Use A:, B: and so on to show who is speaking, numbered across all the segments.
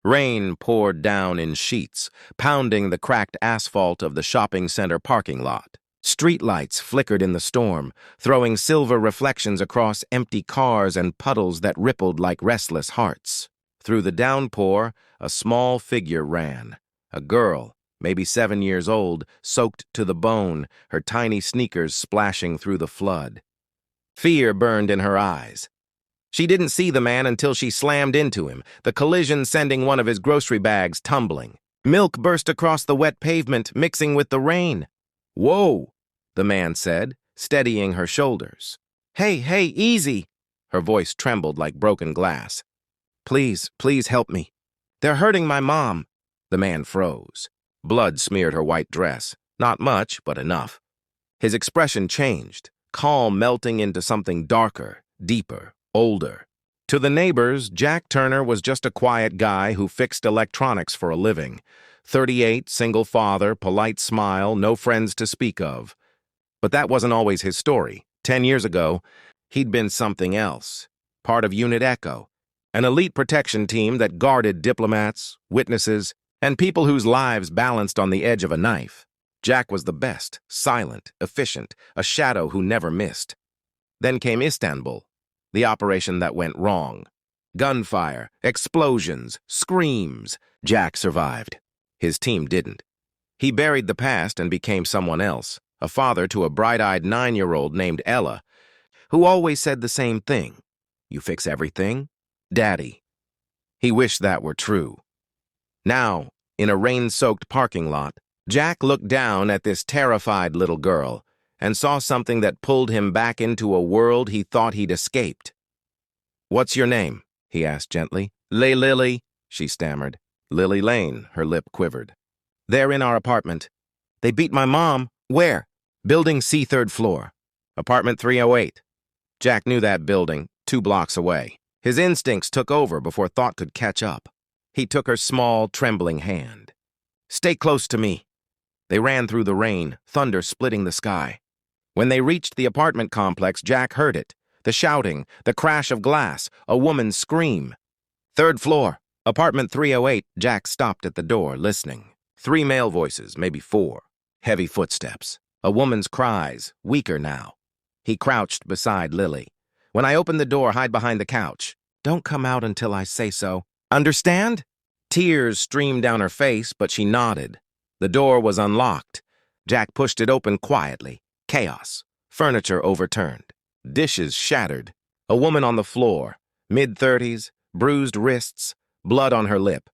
A: Rain poured down in sheets, pounding the cracked asphalt of the shopping center parking lot. Streetlights flickered in the storm, throwing silver reflections across empty cars and puddles that rippled like restless hearts. Through the downpour, a small figure ran. A girl, maybe 7 years old, soaked to the bone, her tiny sneakers splashing through the flood. Fear burned in her eyes. She didn't see the man until she slammed into him, the collision sending one of his grocery bags tumbling. Milk burst across the wet pavement, mixing with the rain. "Whoa," the man said, steadying her shoulders. Hey, easy." Her voice trembled like broken glass. Please help me. They're hurting my mom." The man froze. Blood smeared her white dress. Not much, but enough. His expression changed, calm melting into something darker, deeper, older. To the neighbors, Jack Turner was just a quiet guy who fixed electronics for a living. 38, single father, polite smile, no friends to speak of. But that wasn't always his story. 10 years ago, he'd been something else. Part of Unit Echo, an elite protection team that guarded diplomats, witnesses, and people whose lives balanced on the edge of a knife. Jack was the best, silent, efficient, a shadow who never missed. Then came Istanbul, the operation that went wrong. Gunfire, explosions, screams. Jack survived. His team didn't. He buried the past and became someone else, a father to a bright-eyed 9-year-old named Ella, who always said the same thing. "You fix everything? Daddy." He wished that were true. Now, in a rain-soaked parking lot, Jack looked down at this terrified little girl and saw something that pulled him back into a world he thought he'd escaped. "What's your name?" he asked gently. Lily," she stammered. Lily Lane, her lip quivered. "They're in our apartment. They beat my mom." "Where?" "Building C, 3rd floor. Apartment 308. Jack knew that building, 2 blocks away. His instincts took over before thought could catch up. He took her small, trembling hand. "Stay close to me." They ran through the rain, thunder splitting the sky. When they reached the apartment complex, Jack heard it. The shouting, the crash of glass, a woman's scream. "3rd floor, apartment 308. Jack stopped at the door, listening. 3 male voices, maybe 4. Heavy footsteps. A woman's cries, weaker now. He crouched beside Lily. "When I open the door, hide behind the couch. Don't come out until I say so. Understand?" Tears streamed down her face, but she nodded. The door was unlocked. Jack pushed it open quietly. Chaos. Furniture overturned. Dishes shattered. A woman on the floor, mid-30s, bruised wrists, blood on her lip.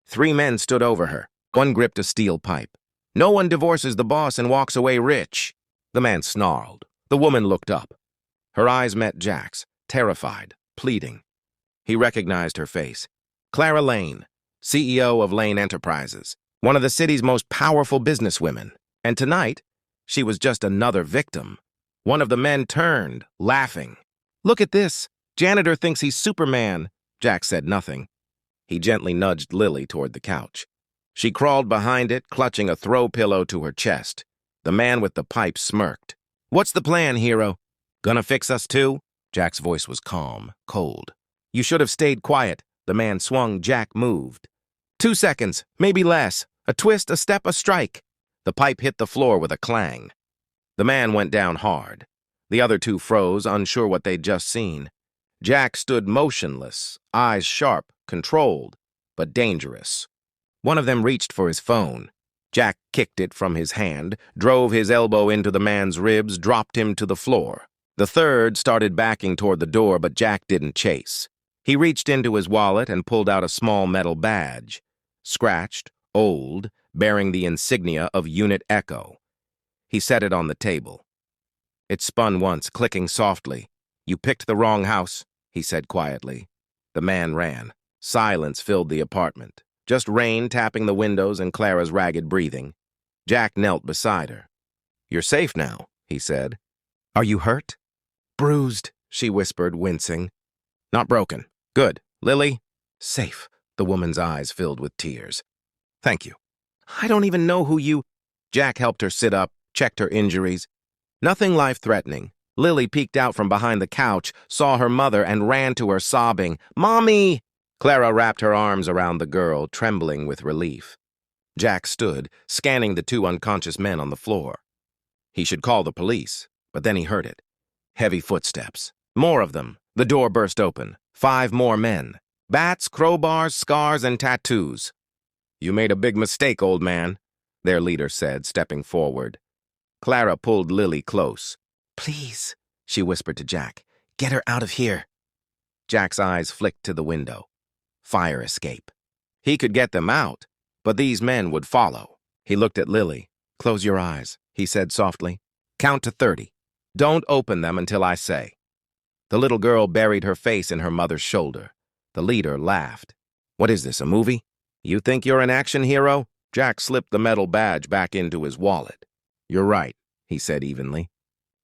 A: 3 men stood over her. One gripped a steel pipe. "No one divorces the boss and walks away rich." The man snarled. The woman looked up. Her eyes met Jack's, terrified, pleading. He recognized her face. Clara Lane, CEO of Lane Enterprises, one of the city's most powerful businesswomen. And tonight, she was just another victim. One of the men turned, laughing. "Look at this. Janitor thinks he's Superman." Jack said nothing. He gently nudged Lily toward the couch. She crawled behind it, clutching a throw pillow to her chest. The man with the pipe smirked. "What's the plan, hero? Gonna fix us too?" Jack's voice was calm, cold. "You should have stayed quiet." The man swung. Jack moved. 2 seconds, maybe less. A twist, a step, a strike. The pipe hit the floor with a clang. The man went down hard. The other 2 froze, unsure what they'd just seen. Jack stood motionless, eyes sharp, controlled, but dangerous. One of them reached for his phone. Jack kicked it from his hand, drove his elbow into the man's ribs, dropped him to the floor. The third started backing toward the door, but Jack didn't chase. He reached into his wallet and pulled out a small metal badge. Scratched, old, bearing the insignia of Unit Echo. He set it on the table. It spun once, clicking softly. "You picked the wrong house," he said quietly. The man ran. Silence filled the apartment. Just rain tapping the windows and Clara's ragged breathing. Jack knelt beside her. "You're safe now," he said. "Are you hurt?" "Bruised," she whispered, wincing. "Not broken. Good. Lily?" "Safe." The woman's eyes filled with tears. "Thank you." "I don't even know who you—" Jack helped her sit up, checked her injuries. Nothing life-threatening. Lily peeked out from behind the couch, saw her mother, and ran to her, sobbing, "Mommy!" Clara wrapped her arms around the girl, trembling with relief. Jack stood, scanning the two unconscious men on the floor. He should call the police, but then he heard it. Heavy footsteps. More of them. The door burst open. 5 more men. Bats, crowbars, scars, and tattoos. "You made a big mistake, old man," their leader said, stepping forward. Clara pulled Lily close. "Please," she whispered to Jack, "get her out of here." Jack's eyes flicked to the window. Fire escape. He could get them out, but these men would follow. He looked at Lily. "Close your eyes," he said softly. "Count to 30. Don't open them until I say." The little girl buried her face in her mother's shoulder. The leader laughed. "What is this, a movie? You think you're an action hero?" Jack slipped the metal badge back into his wallet. "You're right," he said evenly.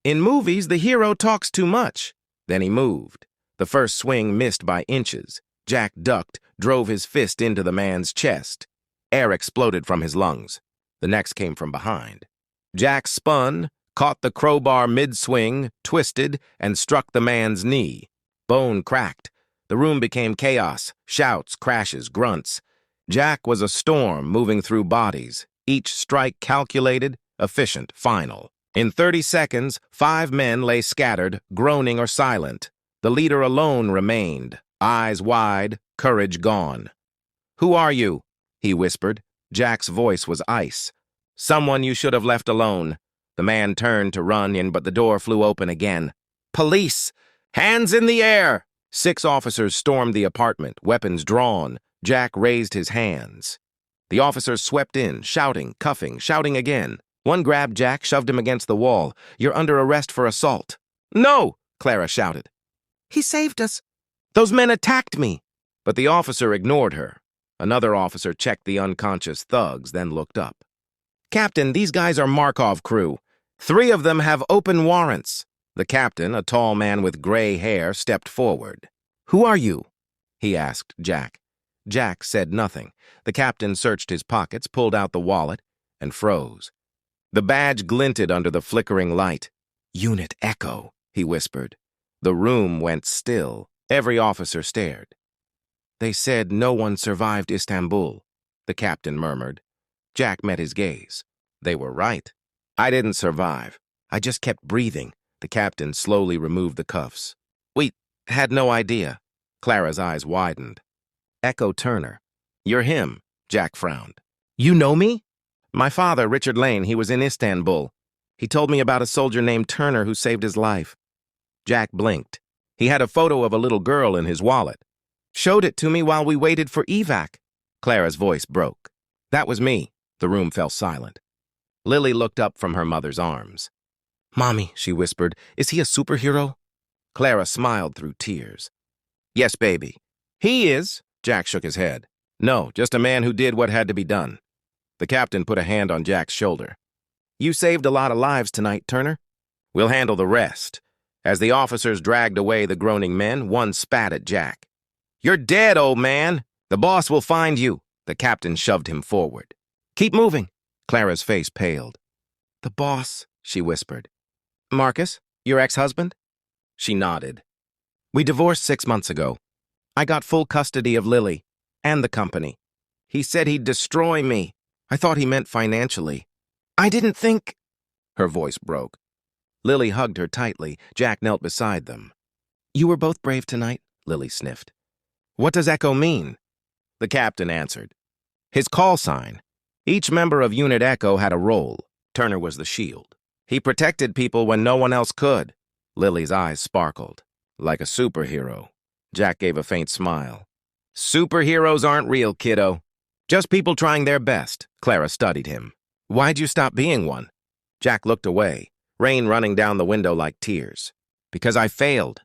A: "In movies, the hero talks too much." Then he moved. The first swing missed by inches. Jack ducked, drove his fist into the man's chest. Air exploded from his lungs. The next came from behind. Jack spun, caught the crowbar mid-swing, twisted, and struck the man's knee. Bone cracked. The room became chaos, shouts, crashes, grunts. Jack was a storm moving through bodies, each strike calculated, efficient, final. In 30 seconds, 5 men lay scattered, groaning or silent. The leader alone remained, eyes wide, courage gone. "Who are you?" he whispered. Jack's voice was ice. "Someone you should have left alone." The man turned to run in, but the door flew open again. "Police! Hands in the air!" 6 officers stormed the apartment, weapons drawn. Jack raised his hands. The officers swept in, shouting, cuffing, shouting again. One grabbed Jack, shoved him against the wall. "You're under arrest for assault." "No!" Clara shouted. "He saved us." "Those men attacked me." But the officer ignored her. Another officer checked the unconscious thugs, then looked up. "Captain, these guys are Markov crew. 3 of them have open warrants." The captain, a tall man with gray hair, stepped forward. "Who are you?" he asked Jack. Jack said nothing. The captain searched his pockets, pulled out the wallet, and froze. The badge glinted under the flickering light. "Unit Echo," he whispered. The room went still. Every officer stared. "They said no one survived Istanbul," the captain murmured. Jack met his gaze. They were right. "I didn't survive. I just kept breathing." The captain slowly removed the cuffs. "We had no idea." Clara's eyes widened. "Echo Turner." "You're him," Jack frowned. "You know me?" "My father, Richard Lane, he was in Istanbul. He told me about a soldier named Turner who saved his life." Jack blinked. He had a photo of a little girl in his wallet. "Showed it to me while we waited for evac." Clara's voice broke. "That was me." The room fell silent. Lily looked up from her mother's arms. "Mommy," she whispered, "is he a superhero?" Clara smiled through tears. "Yes, baby." "He is." Jack shook his head. "No, just a man who did what had to be done." The captain put a hand on Jack's shoulder. "You saved a lot of lives tonight, Turner. We'll handle the rest." As the officers dragged away the groaning men, one spat at Jack. "You're dead, old man. The boss will find you." The captain shoved him forward. "Keep moving." Clara's face paled. "The boss," she whispered. "Marcus, your ex-husband?" She nodded. "We divorced 6 months ago. I got full custody of Lily and the company. He said he'd destroy me. I thought he meant financially. I didn't think—" Her voice broke. Lily hugged her tightly. Jack knelt beside them. "You were both brave tonight," Lily sniffed. "What does Echo mean?" The captain answered. "His call sign. Each member of Unit Echo had a role. Turner was the shield. He protected people when no one else could." Lily's eyes sparkled. "Like a superhero." Jack gave a faint smile. "Superheroes aren't real, kiddo. Just people trying their best." Clara studied him. "Why'd you stop being one?" Jack looked away, rain running down the window like tears. "Because I failed.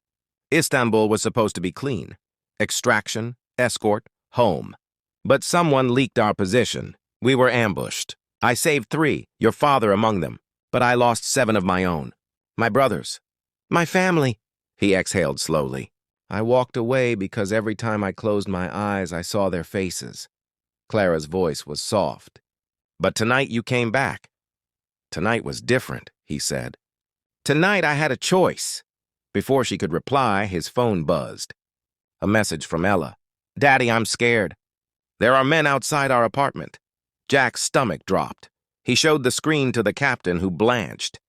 A: Istanbul was supposed to be clean. Extraction, escort, home. But someone leaked our position. We were ambushed. I saved 3, your father among them, but I lost 7 of my own. My brothers. My family." He exhaled slowly. "I walked away because every time I closed my eyes, I saw their faces." Clara's voice was soft. "But tonight you came back." "Tonight was different," he said. "Tonight I had a choice." Before she could reply, his phone buzzed. A message from Ella. Daddy, I'm scared. There are men outside our apartment. Jack's stomach dropped. He showed the screen to the captain, who blanched.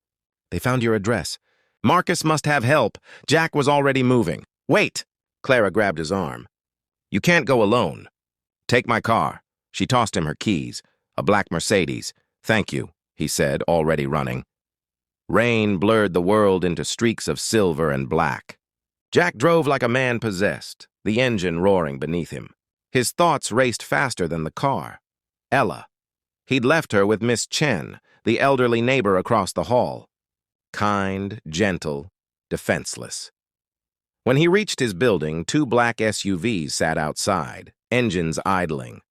A: They found your address. Marcus must have help. Jack was already moving. Wait! Clara grabbed his arm. You can't go alone. Take my car. She tossed him her keys. A black Mercedes. Thank you, he said, already running. Rain blurred the world into streaks of silver and black. Jack drove like a man possessed, the engine roaring beneath him. His thoughts raced faster than the car. Ella. He'd left her with Miss Chen, the elderly neighbor across the hall. Kind, gentle, defenseless. When he reached his building, 2 black SUVs sat outside, engines idling.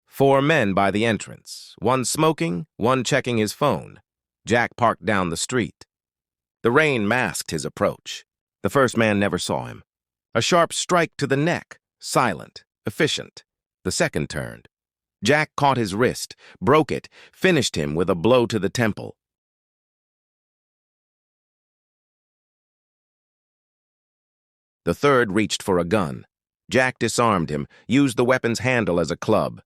A: 4 men by the entrance, one smoking, one checking his phone. Jack parked down the street. The rain masked his approach. The first man never saw him. A sharp strike to the neck, silent, efficient. The second turned. Jack caught his wrist, broke it, finished him with a blow to the temple. The third reached for a gun. Jack disarmed him, used the weapon's handle as a club.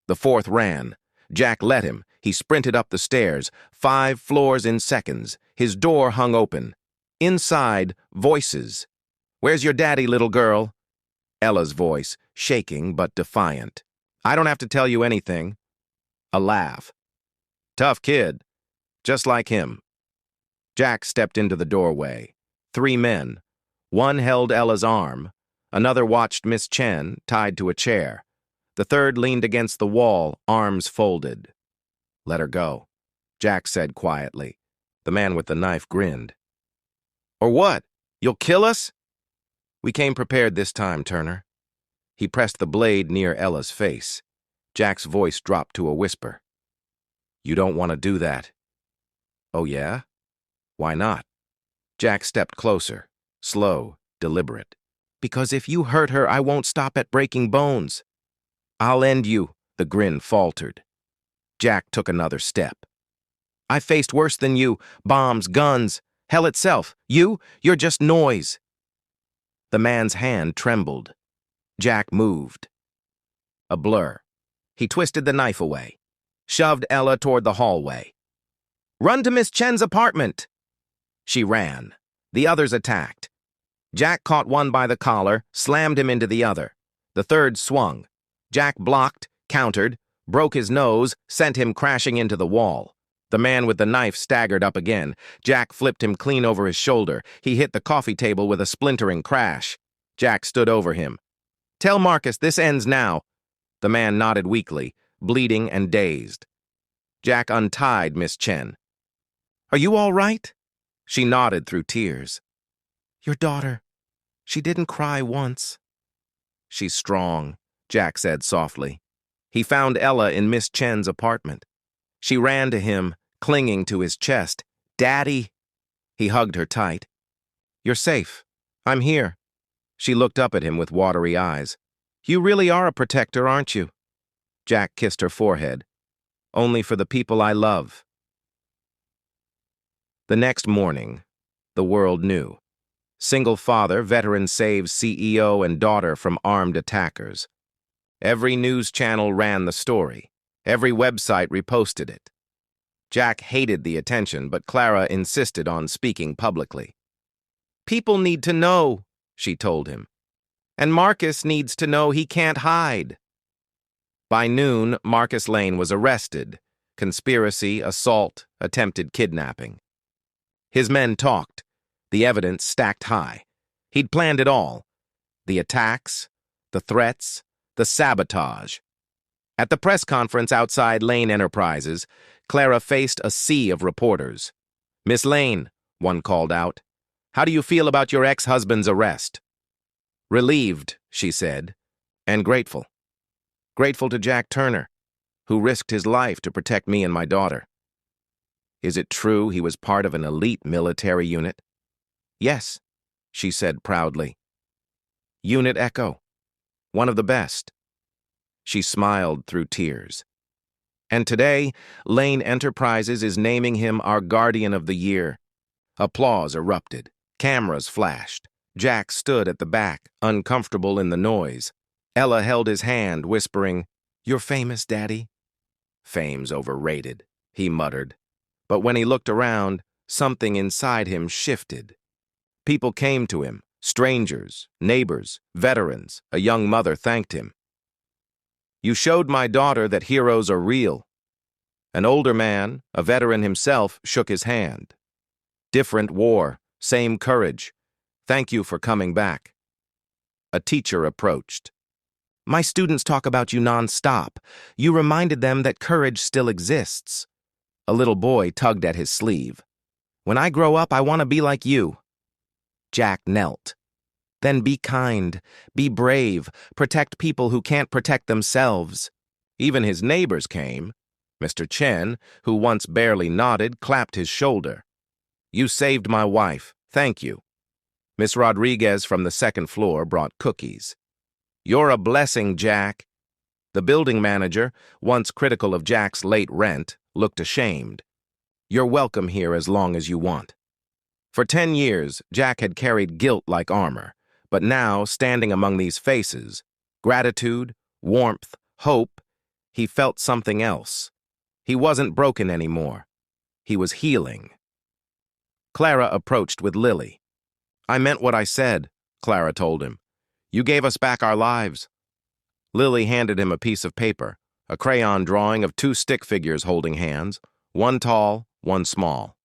A: The fourth ran. Jack let him. He sprinted up the stairs, 5 floors in seconds. His door hung open. Inside, voices. Where's your daddy, little girl? Ella's voice, shaking but defiant. I don't have to tell you anything. A laugh. Tough kid. Just like him. Jack stepped into the doorway. 3 men. One held Ella's arm. Another watched Miss Chen, tied to a chair. The third leaned against the wall, arms folded. Let her go, Jack said quietly. The man with the knife grinned. Or what? You'll kill us? We came prepared this time, Turner. He pressed the blade near Ella's face. Jack's voice dropped to a whisper. You don't want to do that. Oh, yeah? Why not? Jack stepped closer, slow, deliberate. Because if you hurt her, I won't stop at breaking bones. I'll end you, the grin faltered. Jack took another step. I faced worse than you, bombs, guns, hell itself. You're just noise. The man's hand trembled. Jack moved. A blur. He twisted the knife away, shoved Ella toward the hallway. Run to Miss Chen's apartment. She ran. The others attacked. Jack caught one by the collar, slammed him into the other. The third swung. Jack blocked, countered, broke his nose, sent him crashing into the wall. The man with the knife staggered up again. Jack flipped him clean over his shoulder. He hit the coffee table with a splintering crash. Jack stood over him. Tell Marcus this ends now. The man nodded weakly, bleeding and dazed. Jack untied Miss Chen. Are you all right? She nodded through tears. Your daughter. She didn't cry once. She's strong, Jack said softly. He found Ella in Miss Chen's apartment. She ran to him, clinging to his chest. Daddy! He hugged her tight. You're safe. I'm here. She looked up at him with watery eyes. You really are a protector, aren't you? Jack kissed her forehead. Only for the people I love. The next morning, the world knew. Single father, veteran saves CEO and daughter from armed attackers. Every news channel ran the story. Every website reposted it. Jack hated the attention, but Clara insisted on speaking publicly. People need to know, she told him. And Marcus needs to know he can't hide. By noon, Marcus Lane was arrested. Conspiracy, assault, attempted kidnapping. His men talked. The evidence stacked high. He'd planned it all. The attacks, the threats, the sabotage. At the press conference outside Lane Enterprises, Clara faced a sea of reporters. Miss Lane, one called out, how do you feel about your ex-husband's arrest? Relieved, she said, and grateful. Grateful to Jack Turner, who risked his life to protect me and my daughter. Is it true he was part of an elite military unit? Yes, she said proudly. Unit Echo, one of the best. She smiled through tears. And today, Lane Enterprises is naming him our Guardian of the Year. Applause erupted. Cameras flashed. Jack stood at the back, uncomfortable in the noise. Ella held his hand, whispering, "You're famous, Daddy." "Fame's overrated," he muttered. But when he looked around, something inside him shifted. People came to him, strangers, neighbors, veterans. A young mother thanked him. "You showed my daughter that heroes are real." An older man, a veteran himself, shook his hand. "Different war, same courage. Thank you for coming back." A teacher approached. "My students talk about you non-stop. You reminded them that courage still exists." A little boy tugged at his sleeve. "When I grow up, I want to be like you." Jack knelt. "Then be kind, be brave, protect people who can't protect themselves." Even his neighbors came. Mr. Chen, who once barely nodded, clapped his shoulder. "You saved my wife. Thank you." Miss Rodriguez from the second floor brought cookies. "You're a blessing, Jack." The building manager, once critical of Jack's late rent, looked ashamed. "You're welcome here as long as you want." For 10 years, Jack had carried guilt like armor, but now, standing among these faces, gratitude, warmth, hope, he felt something else. He wasn't broken anymore. He was healing. Clara approached with Lily. "I meant what I said," Clara told him. "You gave us back our lives." Lily handed him a piece of paper, a crayon drawing of 2 stick figures holding hands, one tall, one small.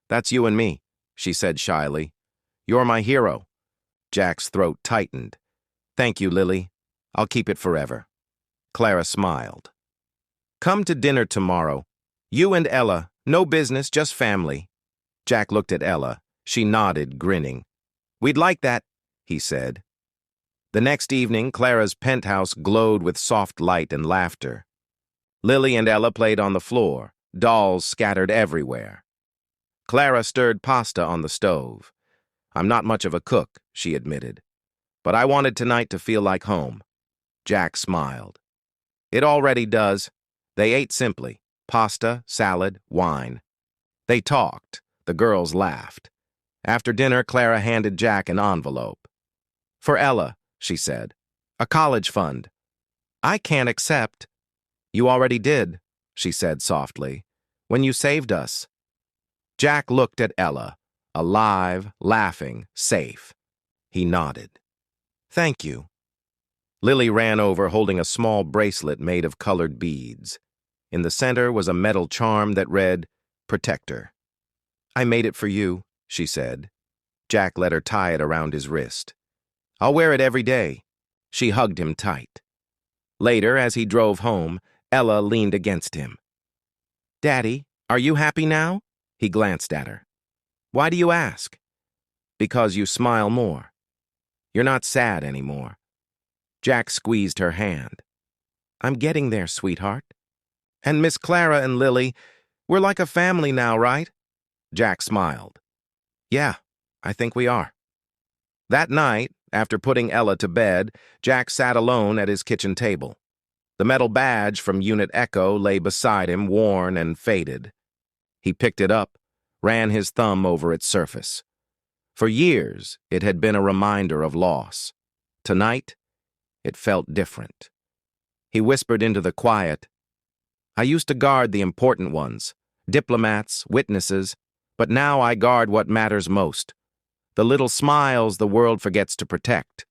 A: "That's you and me," she said shyly. "You're my hero." Jack's throat tightened. "Thank you, Lily. I'll keep it forever." Clara smiled. "Come to dinner tomorrow. You and Ella. No business, just family." Jack looked at Ella. She nodded, grinning. "We'd like that," he said. The next evening, Clara's penthouse glowed with soft light and laughter. Lily and Ella played on the floor, dolls scattered everywhere. Clara stirred pasta on the stove. "I'm not much of a cook," she admitted, "but I wanted tonight to feel like home." Jack smiled. "It already does." They ate simply: pasta, salad, wine. They talked. The girls laughed. After dinner, Clara handed Jack an envelope. "For Ella," she said. "A college fund." "I can't accept." "You already did," she said softly, "when you saved us." Jack looked at Ella, alive, laughing, safe. He nodded. "Thank you." Lily ran over holding a small bracelet made of colored beads. In the center was a metal charm that read, "Protector." "I made it for you," she said. Jack let her tie it around his wrist. "I'll wear it every day." She hugged him tight. Later, as he drove home, Ella leaned against him. "Daddy, are you happy now?" He glanced at her. "Why do you ask?" "Because you smile more. You're not sad anymore." Jack squeezed her hand. "I'm getting there, sweetheart." "And Miss Clara and Lily, we're like a family now, right?" Jack smiled. "Yeah, I think we are." That night, after putting Ella to bed, Jack sat alone at his kitchen table. The metal badge from Unit Echo lay beside him, worn and faded. He picked it up, ran his thumb over its surface. For years, it had been a reminder of loss. Tonight, it felt different. He whispered into the quiet, "I used to guard the important ones, diplomats, witnesses, but now I guard what matters most. The little smiles the world forgets to protect."